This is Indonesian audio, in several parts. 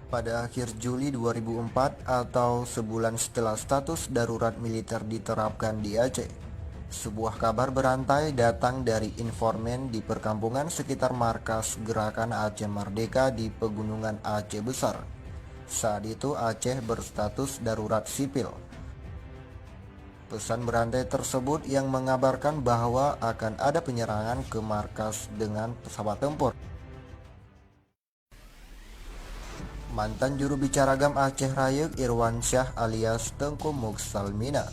Pada akhir Juli 2004 atau sebulan setelah status darurat militer diterapkan di Aceh, sebuah kabar berantai datang dari informan di perkampungan sekitar markas Gerakan Aceh Merdeka di Pegunungan Aceh Besar. Saat itu Aceh berstatus darurat sipil. Pesan berantai tersebut yang mengabarkan bahwa akan ada penyerangan ke markas dengan pesawat tempur. Mantan juru bicara GAM Aceh Rayek Irwansyah alias Tengku Muksalmina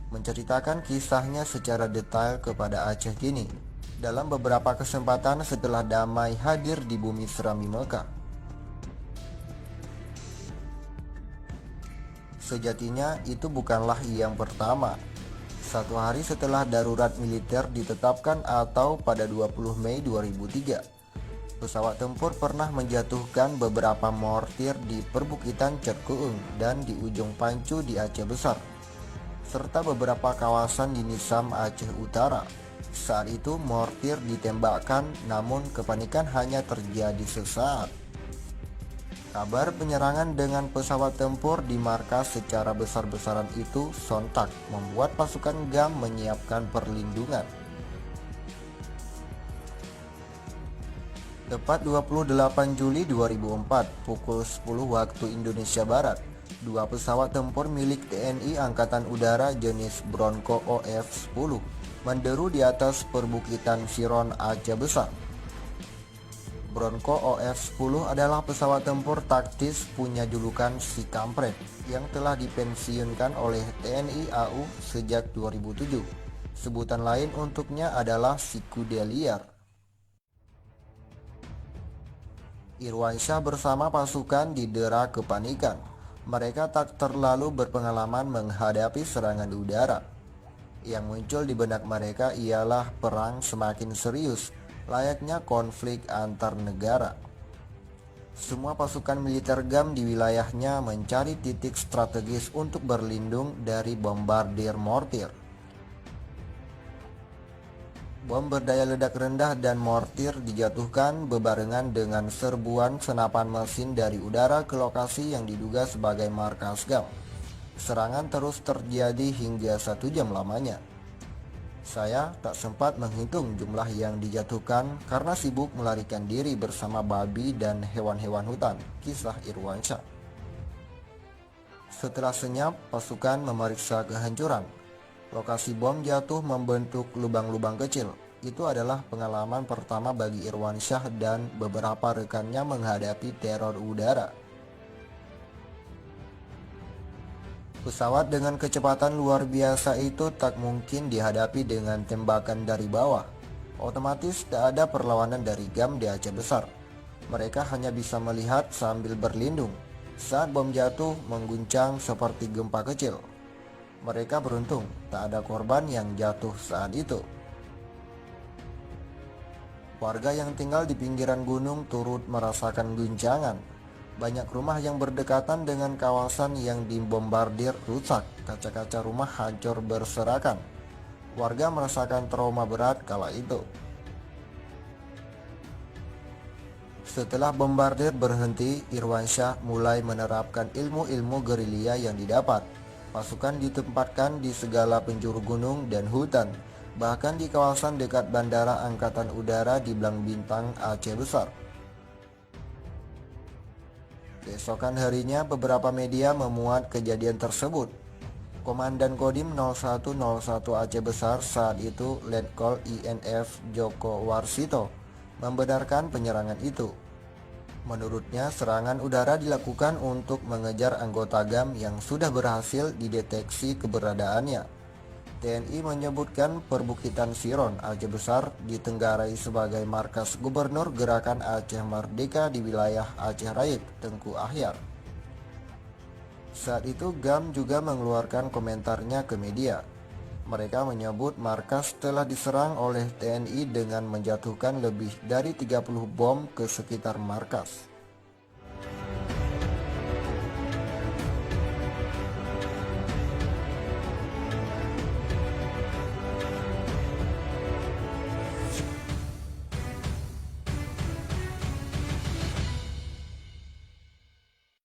menceritakan kisahnya secara detail kepada Aceh Kini dalam beberapa kesempatan setelah damai hadir di bumi Serami Mekah. Sejatinya itu bukanlah yang pertama. Satu hari setelah darurat militer ditetapkan atau pada 20 Mei 2003, pesawat tempur pernah menjatuhkan beberapa mortir di perbukitan Cerkeung dan di ujung Pancu di Aceh Besar, serta beberapa kawasan di Nisam Aceh Utara. Saat itu mortir ditembakkan, namun kepanikan hanya terjadi sesaat. Kabar penyerangan dengan pesawat tempur di markas secara besar-besaran itu sontak membuat pasukan GAM menyiapkan perlindungan. Tepat 28 Juli 2004 pukul 10 waktu Indonesia Barat, dua pesawat tempur milik TNI Angkatan Udara jenis Bronco OF-10 menderu di atas perbukitan Siron Aceh Besar. Bronco OF-10 adalah pesawat tempur taktis punya julukan Si Kampret yang telah dipensiunkan oleh TNI AU sejak 2007. Sebutan lain untuknya adalah Si Kuda Liar. Irwansyah bersama pasukan didera kepanikan. Mereka tak terlalu berpengalaman menghadapi serangan udara. Yang muncul di benak mereka ialah perang semakin serius, layaknya konflik antar negara. Semua pasukan militer GAM di wilayahnya mencari titik strategis untuk berlindung dari bombardir mortir. Bom berdaya ledak rendah dan mortir dijatuhkan bebarengan dengan serbuan senapan mesin dari udara ke lokasi yang diduga sebagai markas GAM. Serangan terus terjadi hingga 1 jam lamanya. Saya tak sempat menghitung jumlah yang dijatuhkan karena sibuk melarikan diri bersama babi dan hewan-hewan hutan, kisah Irwansyah. Setelah senyap, pasukan memeriksa kehancuran. Lokasi bom jatuh membentuk lubang-lubang kecil. Itu adalah pengalaman pertama bagi Irwansyah dan beberapa rekannya menghadapi teror udara. Pesawat dengan kecepatan luar biasa itu tak mungkin dihadapi dengan tembakan dari bawah. Otomatis tak ada perlawanan dari GAM di Aceh Besar. Mereka hanya bisa melihat sambil berlindung saat bom jatuh mengguncang seperti gempa kecil. Mereka beruntung tak ada korban yang jatuh saat itu. Warga yang tinggal di pinggiran gunung turut merasakan guncangan. Banyak rumah yang berdekatan dengan kawasan yang dibombardir rusak, kaca-kaca rumah hancur berserakan. Warga merasakan trauma berat kala itu. Setelah bombardir berhenti, Irwansyah mulai menerapkan ilmu-ilmu gerilya yang didapat. Pasukan ditempatkan di segala penjuru gunung dan hutan, bahkan di kawasan dekat Bandara Angkatan Udara di Blang Bintang, Aceh Besar. Keesokan harinya beberapa media memuat kejadian tersebut. Komandan Kodim 0101 Aceh Besar saat itu Letkol INF Joko Warsito membenarkan penyerangan itu. Menurutnya serangan udara dilakukan untuk mengejar anggota GAM yang sudah berhasil dideteksi keberadaannya. TNI menyebutkan perbukitan Siron Aceh Besar ditenggarai sebagai markas Gubernur Gerakan Aceh Merdeka di wilayah Aceh Rayek, Tengku Ahyar. Saat itu GAM juga mengeluarkan komentarnya ke media. Mereka menyebut markas telah diserang oleh TNI dengan menjatuhkan lebih dari 30 bom ke sekitar markas.